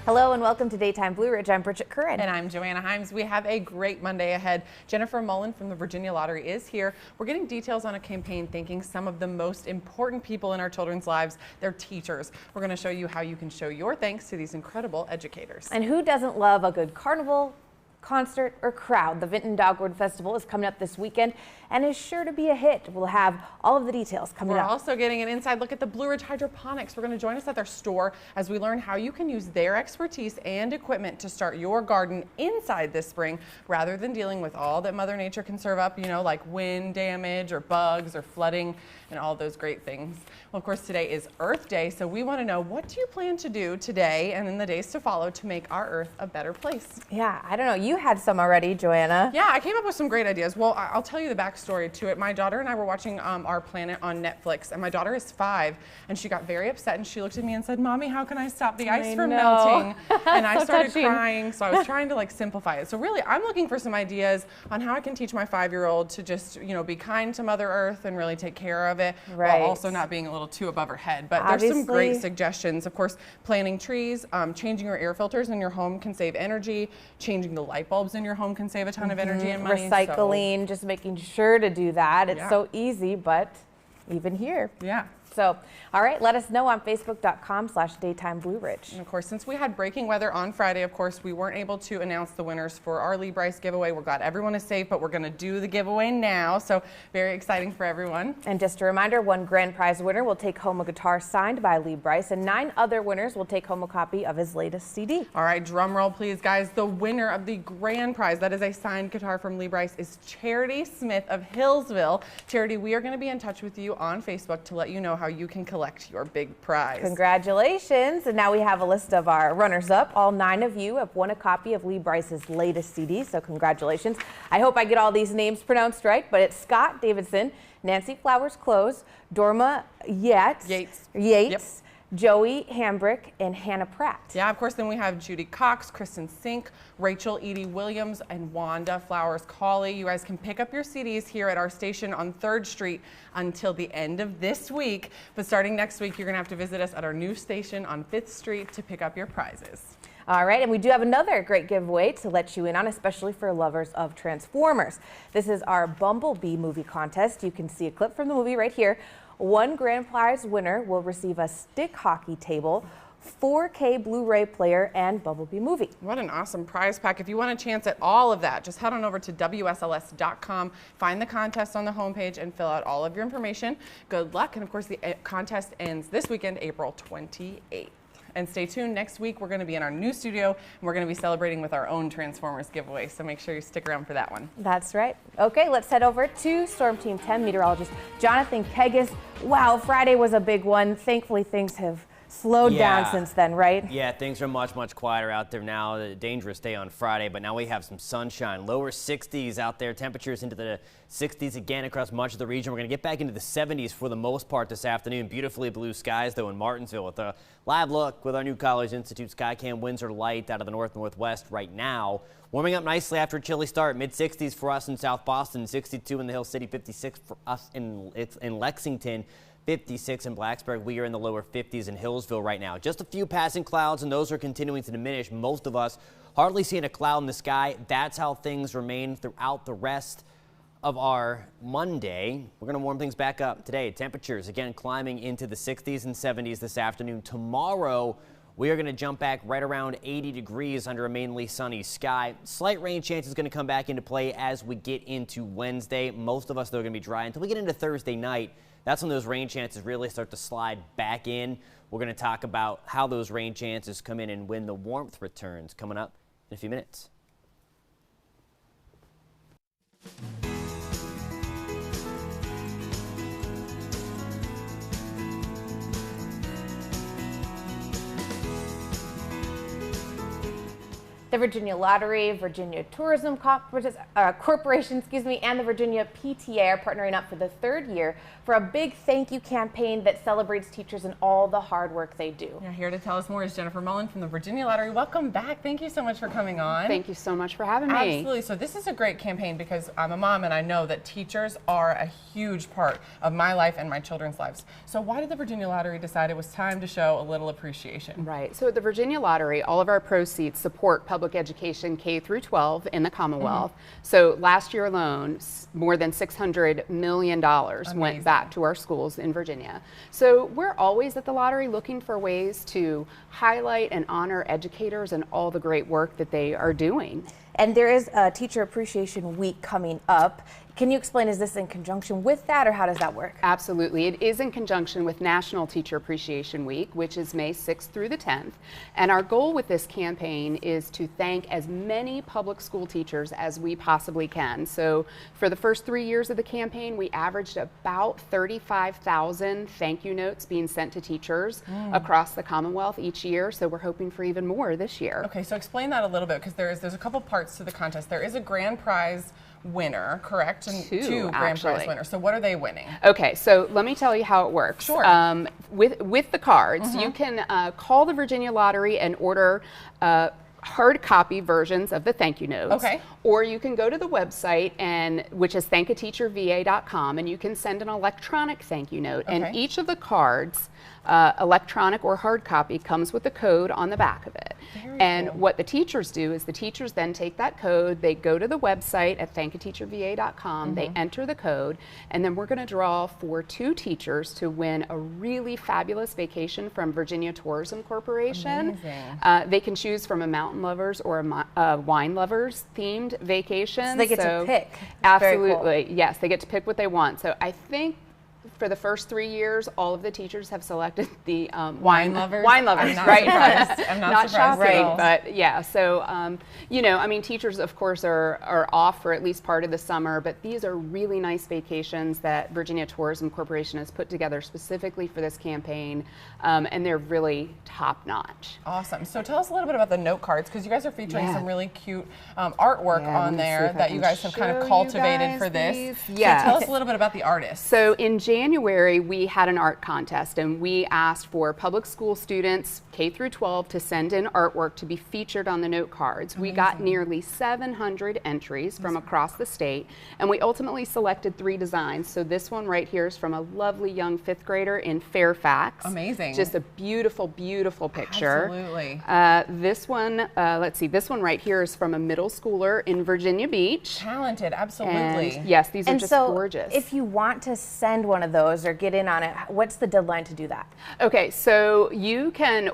Hello and welcome to Daytime Blue Ridge. I'm Bridget Curran. And I'm Joanna Himes. We have a great Monday ahead. Jennifer Mullen from the Virginia Lottery is here. We're getting details on a campaign thanking some of the most important people in our children's lives, their teachers. We're going to show you how you can show your thanks to these incredible educators. And who doesn't love a good carnival, concert, or crowd? The Vinton Dogwood Festival is coming up this weekend and is sure to be a hit. We'll have all of the details coming up. We're also getting an inside look at the Blue Ridge Hydroponics. We're going to join us at their store as we learn how you can use their expertise and equipment to start your garden inside this spring rather than dealing with all that Mother Nature can serve up, you know, like wind damage or bugs or flooding and all those great things. Well, of course, today is Earth Day, so we want to know, what do you plan to do today and in the days to follow to make our Earth a better place? Yeah, I don't know. You had some already, Joanna. Yeah, I came up with some great ideas. Well, I'll tell you the backstory to it. My daughter and I were watching Our Planet on Netflix, and my daughter is 5, and she got very upset, and she looked at me and said, "Mommy, how can I stop the ice from melting?" And I started crying, so I was trying to simplify it. So really, I'm looking for some ideas on how I can teach my 5-year-old to just, be kind to Mother Earth and really take care of it, while also not being a little too above her head. But there's some great suggestions. Of course, planting trees, changing your air filters in your home can save energy, changing the light bulbs in your home can save a ton of energy and money. Recycling, just making sure to do that. It's so easy, but even here. Yeah. So, all right, let us know on Facebook.com/DaytimeBlueRidge. And of course, since we had breaking weather on Friday, of course, we weren't able to announce the winners for our Lee Brice giveaway. We're glad everyone is safe, but we're going to do the giveaway now. So very exciting for everyone. And just a reminder, one grand prize winner will take home a guitar signed by Lee Brice, and 9 other winners will take home a copy of his latest CD. All right, drum roll, please, guys. The winner of the grand prize, that is a signed guitar from Lee Brice, is Charity Smith of Hillsville. Charity, we are going to be in touch with you on Facebook to let you know how you can collect your big prize. Congratulations. And now we have a list of our runners-up. All 9 of you have won a copy of Lee Brice's latest CD, so congratulations. I hope I get all these names pronounced right, but it's Scott Davidson, Nancy Flowers Close, Dorma Yates. Yep. Joey Hambrick, and Hannah Pratt. Yeah, of course, then we have Judy Cox, Kristen Sink, Rachel Edie Williams, and Wanda Flowers Cawley. You guys can pick up your CDs here at our station on 3rd Street until the end of this week. But starting next week, you're going to have to visit us at our new station on 5th Street to pick up your prizes. All right, and we do have another great giveaway to let you in on, especially for lovers of Transformers. This is our Bumblebee movie contest. You can see a clip from the movie right here. One grand prize winner will receive a stick hockey table, 4K Blu-ray player, and Bumblebee movie. What an awesome prize pack. If you want a chance at all of that, just head on over to WSLS.com, find the contest on the homepage, and fill out all of your information. Good luck. And of course, the contest ends this weekend, April 28th. And stay tuned. Next week, we're going to be in our new studio, and we're going to be celebrating with our own Transformers giveaway. So make sure you stick around for that one. That's right. Okay, let's head over to Storm Team 10 meteorologist Jonathan Kegas. Wow, Friday was a big one. Thankfully, things have slowed down since then, right? Yeah, things are much quieter out there now. A dangerous day on Friday, but now we have some sunshine. Lower 60s out there. Temperatures into the 60s again across much of the region. We're going to get back into the 70s for the most part this afternoon. Beautifully blue skies, though, in Martinsville with a live look with our new College Institute Skycam. Winds are light out of the north-northwest right now. Warming up nicely after a chilly start. Mid-60s for us in South Boston, 62 in the Hill City, 56 for us in Lexington. 56 in Blacksburg. We are in the lower 50s in Hillsville right now. Just a few passing clouds, and those are continuing to diminish. Most of us hardly seeing a cloud in the sky. That's how things remain throughout the rest of our Monday. We're going to warm things back up today. Temperatures again climbing into the 60s and 70s this afternoon. Tomorrow, we are going to jump back right around 80 degrees under a mainly sunny sky. Slight rain chance is going to come back into play as we get into Wednesday. Most of us, though, are going to be dry until we get into Thursday night. That's when those rain chances really start to slide back in. We're going to talk about how those rain chances come in and when the warmth returns, coming up in a few minutes. The Virginia Lottery, Virginia Tourism Corporation, and the Virginia PTA are partnering up for the 3rd year for a big thank you campaign that celebrates teachers and all the hard work they do. Yeah, here to tell us more is Jennifer Mullen from the Virginia Lottery. Welcome back. Thank you so much for coming on. Thank you so much for having me. Absolutely. So this is a great campaign because I'm a mom and I know that teachers are a huge part of my life and my children's lives. So why did the Virginia Lottery decide it was time to show a little appreciation? Right. So at the Virginia Lottery, all of our proceeds support public education K through 12 in the Commonwealth. So last year alone, more than $600 million went back to our schools in Virginia. So we're always at the lottery looking for ways to highlight and honor educators and all the great work that they are doing. And there is a Teacher Appreciation Week coming up. Can you explain, is this in conjunction with that, or how does that work? Absolutely. It is in conjunction with National Teacher Appreciation Week, which is May 6th through the 10th. And our goal with this campaign is to thank as many public school teachers as we possibly can. So for the first 3 years of the campaign, we averaged about 35,000 thank you notes being sent to teachers across the Commonwealth each year. So we're hoping for even more this year. Okay, so explain that a little bit, because there's a couple parts to the contest. There is a grand prize winner, correct? And two grand prize winners. So what are they winning? Okay, so let me tell you how it works. Sure. With the cards, you can call the Virginia Lottery and order hard copy versions of the thank you notes. Okay. Or you can go to the website, which is thankateacherva.com, and you can send an electronic thank you note. Okay. And each of the cards, electronic or hard copy, comes with a code on the back of it. Very cool. What the teachers do is the teachers then take that code, they go to the website at thankateacherva.com, they enter the code, and then we're going to draw for 2 teachers to win a really fabulous vacation from Virginia Tourism Corporation. Amazing. They can choose from a mountain lovers or a wine lovers themed vacation. So they get to pick. Absolutely. Cool. Yes, they get to pick what they want. So I think for the first 3 years, all of the teachers have selected the wine lovers. Wine lovers, I'm not right? surprised. I'm not surprised shopping, at all. but yeah. So you know, I mean, teachers, of course, are off for at least part of the summer, but these are really nice vacations that Virginia Tourism Corporation has put together specifically for this campaign, and they're really top notch. Awesome. So tell us a little bit about the note cards, because you guys are featuring some really cute artwork on there that you guys have kind of cultivated for this. Yeah. So tell us a little bit about the artists. So in January, we had an art contest, and we asked for public school students K through 12 to send in artwork to be featured on the note cards. Amazing. We got nearly 700 entries from across the state, and we ultimately selected 3 designs. So this one right here is from a lovely young 5th grader in Fairfax. Amazing. Just a beautiful, beautiful picture. Absolutely. This one, let's see, this one right here is from a middle schooler in Virginia Beach. Talented, absolutely. And yes, these are just gorgeous. If you want to send one of those or get in on it, what's the deadline to do that? Okay, so you can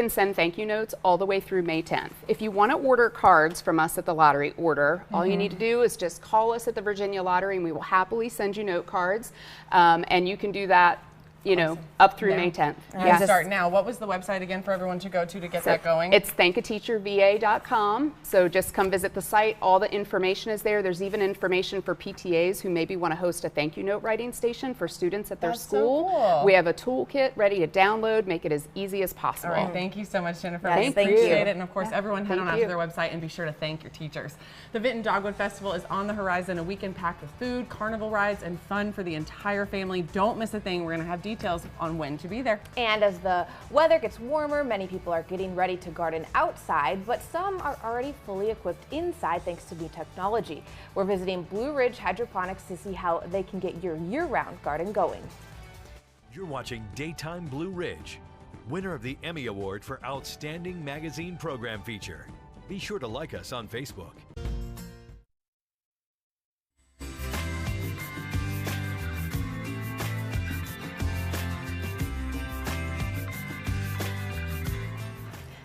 send thank you notes all the way through May 10th. If you want to order cards from us at the lottery, all you need to do is just call us at the Virginia Lottery, and we will happily send you note cards, and you can do that, you know, up through May 10th. Yeah. Start now. What was the website again for everyone to go to get that going? It's thankateacherva.com. So just come visit the site. All the information is there. There's even information for PTAs who maybe want to host a thank you note writing station for students at their school. So cool. We have a toolkit ready to download, make it as easy as possible. All right. Thank you so much, Jennifer. Yes, We thank you. appreciate it. And of course, everyone head on out to you. their website and be sure to thank your teachers. The Vinton Dogwood Festival is on the horizon, a weekend packed with food, carnival rides, and fun for the entire family. Don't miss a thing. We're going to have details on when to be there. And as the weather gets warmer, many people are getting ready to garden outside, but some are already fully equipped inside thanks to new technology. We're visiting Blue Ridge Hydroponics to see how they can get your year-round garden going. You're watching Daytime Blue Ridge, winner of the Emmy Award for Outstanding Magazine Program Feature. Be sure to like us on Facebook.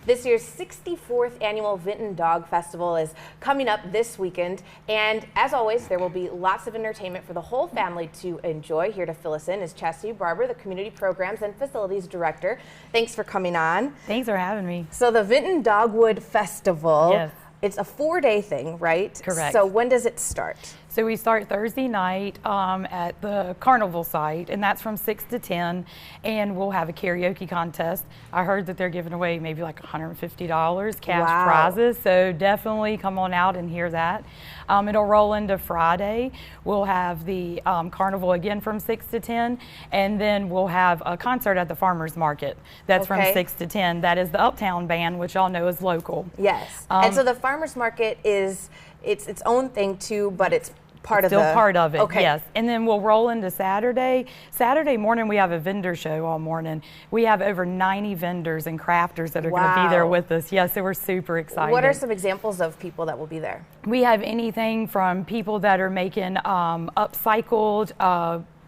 This year's 64th annual Vinton Dog Festival is coming up this weekend, and as always, there will be lots of entertainment for the whole family to enjoy. Here to fill us in is Chastity Barber, the Community Programs and Facilities Director. Thanks for coming on. Thanks for having me. So the Vinton Dogwood Festival, Yes. it's a 4-day thing, right? Correct. So when does it start? So we start Thursday night at the carnival site, and that's from 6 to 10, and we'll have a karaoke contest. I heard that they're giving away maybe like $150 cash Wow. prizes, so definitely come on out and hear that. It'll roll into Friday. We'll have the carnival again from 6 to 10, and then we'll have a concert at the farmers market. That's from 6 to 10. That is the Uptown Band, which y'all know is local. Yes. And so the farmers market is its own thing too, but it's part of Still part of it, okay. yes. And then we'll roll into Saturday. Saturday morning, we have a vendor show all morning. We have over 90 vendors and crafters that are going to be there with us. Yes, so we're super excited. What are some examples of people that will be there? We have anything from people that are making upcycled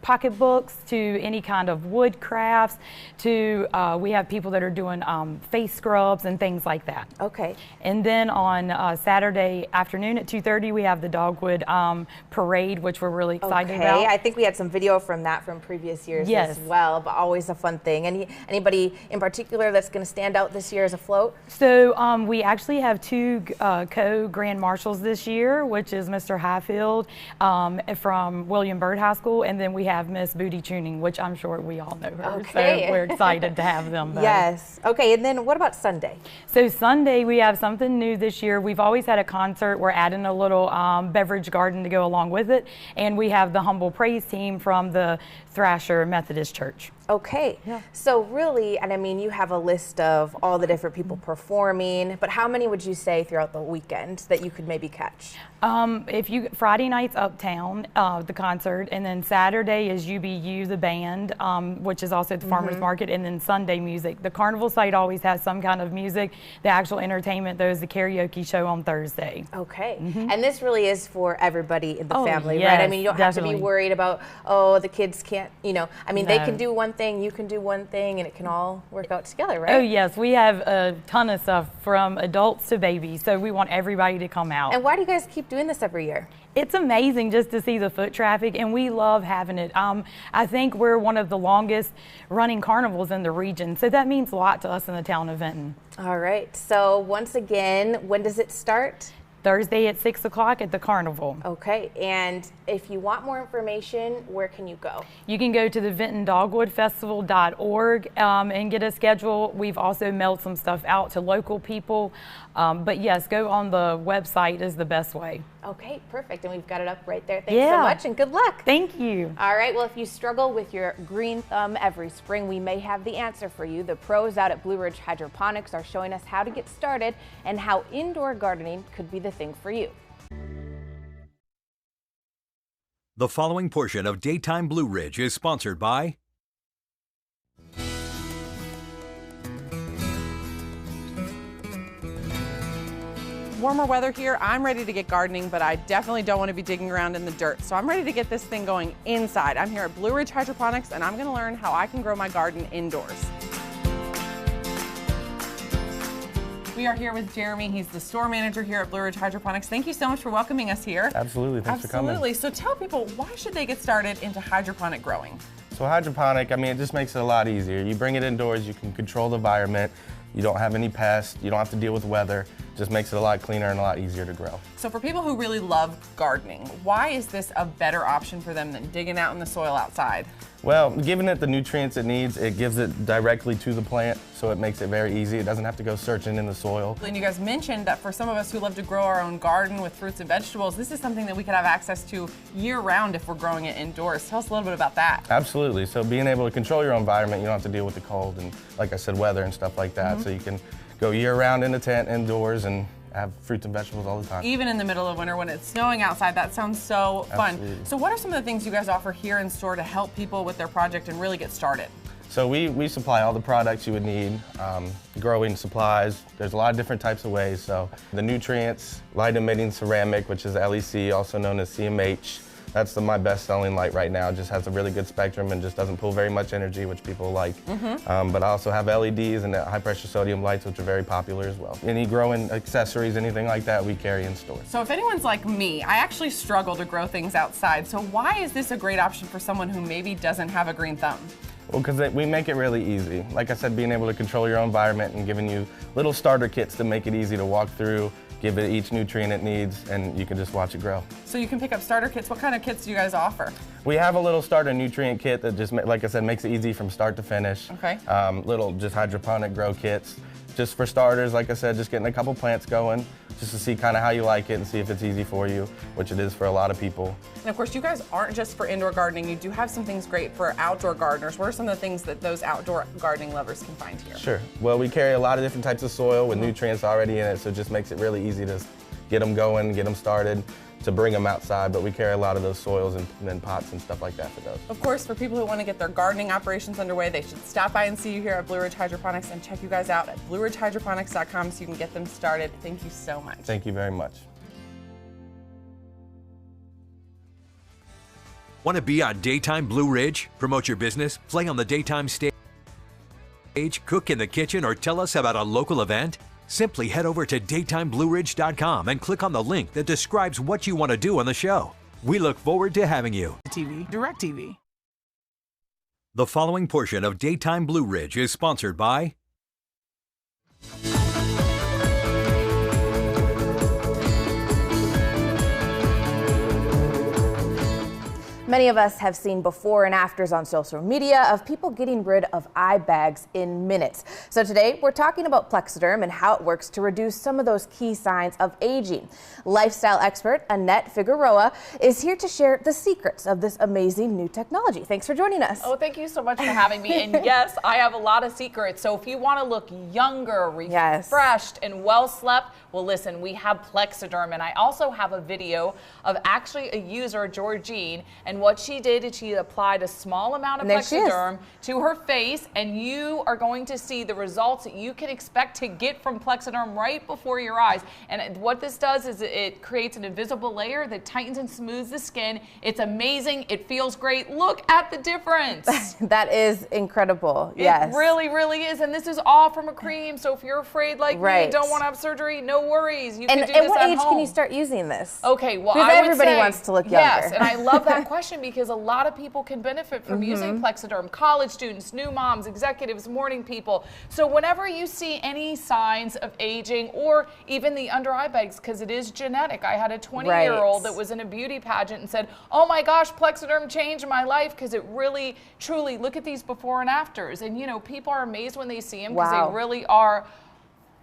pocketbooks to any kind of wood crafts to we have people that are doing face scrubs and things like that. Okay. And then on Saturday afternoon at 2:30 we have the Dogwood Parade, which we're really excited about. I think we had some video from that from previous years as well, but always a fun thing. Anybody in particular that's going to stand out this year as a float? So we actually have two co-grand marshals this year, which is Mr. Highfield from William Byrd High School, and then we have Miss Booty Tuning, which I'm sure we all know her. Okay. So we're excited to have them both. Yes. Okay, and then what about Sunday? So Sunday we have something new this year. We've always had a concert. We're adding a little beverage garden to go along with it, and we have the Humble Praise team from the Thrasher Methodist Church. Okay, so really, and I mean, you have a list of all the different people performing, but how many would you say throughout the weekend that you could maybe catch? Friday night's Uptown, the concert, and then Saturday is UBU, the band, which is also at the farmers market, and then Sunday music. The carnival site always has some kind of music. The actual entertainment, though, is the karaoke show on Thursday. Okay, and this really is for everybody in the family, yes, right? I mean, you don't have to be worried about, oh, the kids can't, I mean, they No. can do one thing, you can do one thing, and it can all work out together, right? Oh, yes, we have a ton of stuff from adults to babies, so we want everybody to come out. And why do you guys keep doing this every year? It's amazing just to see the foot traffic, and we love having it. I think we're one of the longest running carnivals in the region, so that means a lot to us in the town of Vinton. All right, so once again, when does it start? Thursday at 6 o'clock at the carnival. Okay, and if you want more information, where can you go? You can go to the VintonDogwoodFestival.org and get a schedule. We've also mailed some stuff out to local people, but yes, go on the website is the best way. Okay, perfect, and we've got it up right there. Thanks so much, and good luck. Thank you. All right, well, if you struggle with your green thumb every spring, we may have the answer for you. The pros out at Blue Ridge Hydroponics are showing us how to get started and how indoor gardening could be the thing for you. The following portion of Daytime Blue Ridge is sponsored by Warmer weather here, I'm ready to get gardening, but I definitely don't want to be digging around in the dirt. So I'm ready to get this thing going inside. I'm here at Blue Ridge Hydroponics, and I'm going to learn how I can grow my garden indoors. We are here with Jeremy. He's the store manager here at Blue Ridge Hydroponics. Thank you so much for welcoming us here. Absolutely, thanks for coming. Absolutely. So tell people, why should they get started into hydroponic growing? So hydroponic, I mean, it just makes it a lot easier. You bring it indoors, you can control the environment, you don't have any pests, you don't have to deal with weather. Just makes it a lot cleaner and a lot easier to grow. So for people who really love gardening, why is this a better option for them than digging out in the soil outside? Well, giving it the nutrients it needs, it gives it directly to the plant, so it makes it very easy. It doesn't have to go searching in the soil. And you guys mentioned that for some of us who love to grow our own garden with fruits and vegetables, this is something that we could have access to year-round if we're growing it indoors. Tell us a little bit about that. Absolutely. So being able to control your own environment, you don't have to deal with the cold and, like I said, weather and stuff like that. So you can go year-round in the tent, indoors, and have fruits and vegetables all the time. Even in the middle of winter when it's snowing outside, that sounds so fun. Absolutely. So what are some of the things you guys offer here in store to help people with their project and really get started? So we supply all the products you would need, growing supplies. There's a lot of different types of ways. So the nutrients, light emitting ceramic, which is LEC, also known as CMH. That's my best selling light right now. It just has a really good spectrum and just doesn't pull very much energy, which people like. But I also have LEDs and high pressure sodium lights, which are very popular as well. Any growing accessories, anything like that, we carry in store. So if anyone's like me, I actually struggle to grow things outside. So why is this a great option for someone who maybe doesn't have a green thumb? Well, because we make it really easy. Like I said, being able to control your own environment and giving you little starter kits to make it easy to walk through, give it each nutrient it needs, and you can just watch it grow. So you can pick up starter kits. What kind of kits do you guys offer? We have a little starter nutrient kit that just, like I said, makes it easy from start to finish. Okay. Little just hydroponic grow kits. Just for starters, like I said, just getting a couple plants going, just to see kind of how you like it and see if it's easy for you, which it is for a lot of people. And of course, you guys aren't just for indoor gardening. You do have some things great for outdoor gardeners. What are some of the things that those outdoor gardening lovers can find here? Sure. Well, we carry a lot of different types of soil with nutrients already in it, so it just makes it really easy to get them going, get them started, to bring them outside, but we carry a lot of those soils and pots and stuff like that for those. Of course, for people who want to get their gardening operations underway, they should stop by and see you here at Blue Ridge Hydroponics and check you guys out at blueridgehydroponics.com so you can get them started. Thank you so much. Thank you very much. Want to be on Daytime Blue Ridge? Promote your business, play on the daytime stage, cook in the kitchen, or tell us about a local event? Simply head over to daytimeblueridge.com and click on the link that describes what you want to do on the show. We look forward to having you. TV, DirecTV. The following portion of Daytime Blue Ridge is sponsored by Many of us have seen before and afters on social media of people getting rid of eye bags in minutes. So today we're talking about Plexiderm and how it works to reduce some of those key signs of aging. Lifestyle expert Annette Figueroa is here to share the secrets of this amazing new technology. Thanks for joining us. Oh, thank you so much for having me. And yes, I have a lot of secrets. So if you want to look younger, refreshed, and well slept, well, listen, we have Plexiderm, and I also have a video of actually a user, Georgine, and what she did is she applied a small amount of Plexiderm to her face, and you are going to see the results that you can expect to get from Plexiderm right before your eyes. And what this does is it creates an invisible layer that tightens and smooths the skin. It's amazing. It feels great. Look at the difference. That is incredible. Yes. It really, really is. And this is all from a cream. So if you're afraid like me, don't want to have surgery, no worries. You can do this at home. And at what age can you start using this? Okay, well, because everybody wants to look younger. Yes, and I love that question because a lot of people can benefit from using Plexiderm. College students, new moms, executives, morning people. So whenever you see any signs of aging or even the under eye bags, because it is genetic. I had a 20-year-old that was in a beauty pageant and said, oh my gosh, Plexiderm changed my life because it really, truly, look at these before and afters. And you know, people are amazed when they see them because they really are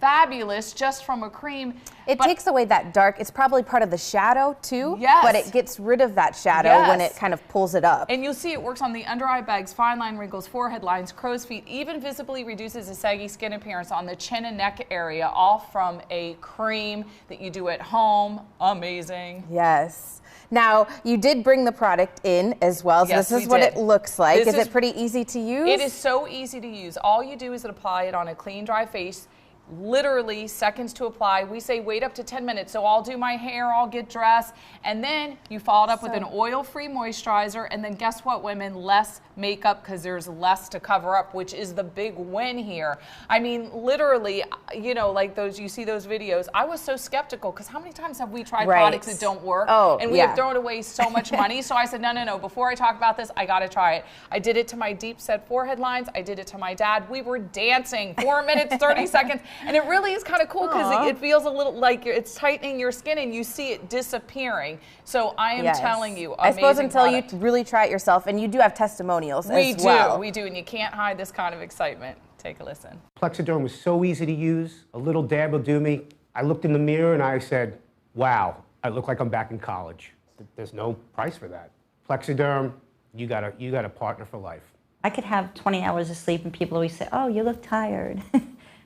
fabulous just from a cream. It takes away that dark. It's probably part of the shadow too. Yes. But it gets rid of that shadow when it kind of pulls it up. And you'll see it works on the under eye bags, fine line wrinkles, forehead lines, crow's feet, even visibly reduces the saggy skin appearance on the chin and neck area, all from a cream that you do at home. Amazing. Yes. Now, you did bring the product in as well, so this is what it looks like. Is it pretty easy to use? It is so easy to use. All you do is apply it on a clean, dry face. Literally seconds to apply. We say wait up to 10 minutes. So I'll do my hair, I'll get dressed, and then you follow it up with an oil-free moisturizer, and then guess what, women? Less makeup because there's less to cover up, which is the big win here. I mean, literally, you know, like those, you see those videos. I was so skeptical because how many times have we tried products that don't work? And we have thrown away so much money. So I said, no, no, no. Before I talk about this, I got to try it. I did it to my deep set forehead lines. I did it to my dad. We were dancing 4 minutes, 30 seconds. And it really is kind of cool because it feels a little like it's tightening your skin and you see it disappearing. So I am telling you, I suppose until you really try it yourself, and you do have testimonials as well. We do, and you can't hide this kind of excitement. Take a listen. Plexiderm was so easy to use. A little dab will do me. I looked in the mirror and I said, wow, I look like I'm back in college. There's no price for that. Plexiderm, you got a partner for life. I could have 20 hours of sleep and people always say, oh, you look tired,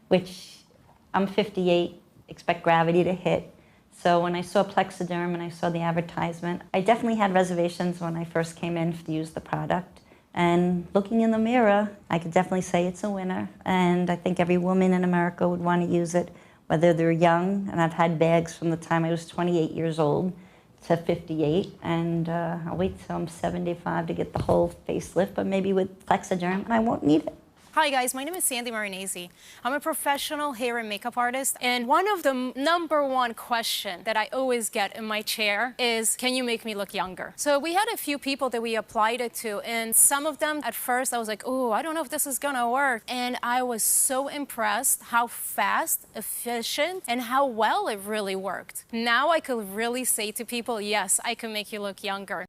which I'm 58, expect gravity to hit. So when I saw Plexiderm and I saw the advertisement, I definitely had reservations when I first came in to use the product. And looking in the mirror, I could definitely say it's a winner. And I think every woman in America would want to use it, whether they're young. And I've had bags from the time I was 28 years old to 58. And I'll wait till I'm 75 to get the whole facelift. But maybe with Plexiderm, I won't need it. Hi guys, my name is Sandy Marinese. I'm a professional hair and makeup artist, and one of the number one question that I always get in my chair is, can you make me look younger? So we had a few people that we applied it to, and some of them at first I was like, oh, I don't know if this is gonna work. And I was so impressed how fast, efficient, and how well it really worked. Now I could really say to people, yes, I can make you look younger.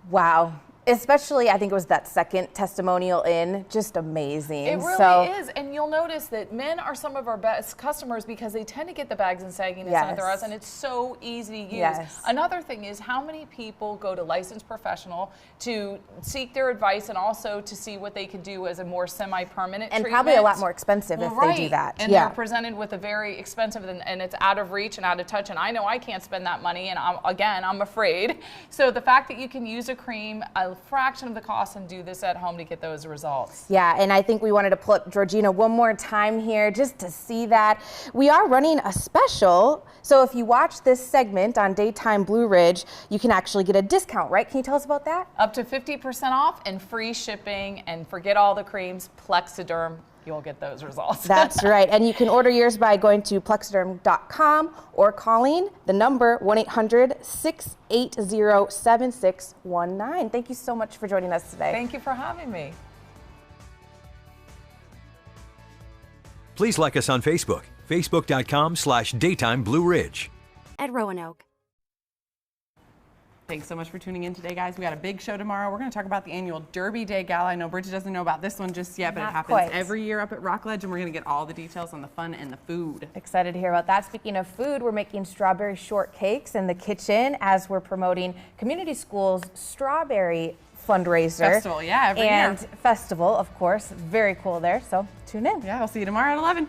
Wow. Especially, I think it was that second testimonial in, just amazing. It really is, and you'll notice that men are some of our best customers because they tend to get the bags and sagginess under their eyes, and it's so easy to use. Yes. Another thing is how many people go to licensed professional to seek their advice and also to see what they can do as a more semi-permanent treatment. And probably a lot more expensive if they do that. And they're presented with a very expensive, and it's out of reach and out of touch, and I know I can't spend that money, and I'm afraid. So the fact that you can use a cream, a fraction of the cost, and do this at home to get those results. Yeah, and I think we wanted to pull up Georgina one more time here just to see that. We are running a special, so if you watch this segment on Daytime Blue Ridge, you can actually get a discount, right? Can you tell us about that? Up to 50% off and free shipping, and forget all the creams, Plexiderm. You'll get those results. That's right. And you can order yours by going to plexiderm.com or calling the number 1-800-680-7619. Thank you so much for joining us today. Thank you for having me. Please like us on Facebook, facebook.com/Daytime Blue Ridge. At Roanoke. Thanks so much for tuning in today, guys. We got a big show tomorrow. We're going to talk about the annual Derby Day Gala. I know Bridget doesn't know about this one just yet, but it happens every year up at Rockledge, and we're going to get all the details on the fun and the food. Excited to hear about that. Speaking of food, we're making strawberry shortcakes in the kitchen as we're promoting Community School's strawberry fundraiser. Festival, yeah, every year. And festival, of course. Very cool there, so tune in. Yeah, I'll see you tomorrow at 11.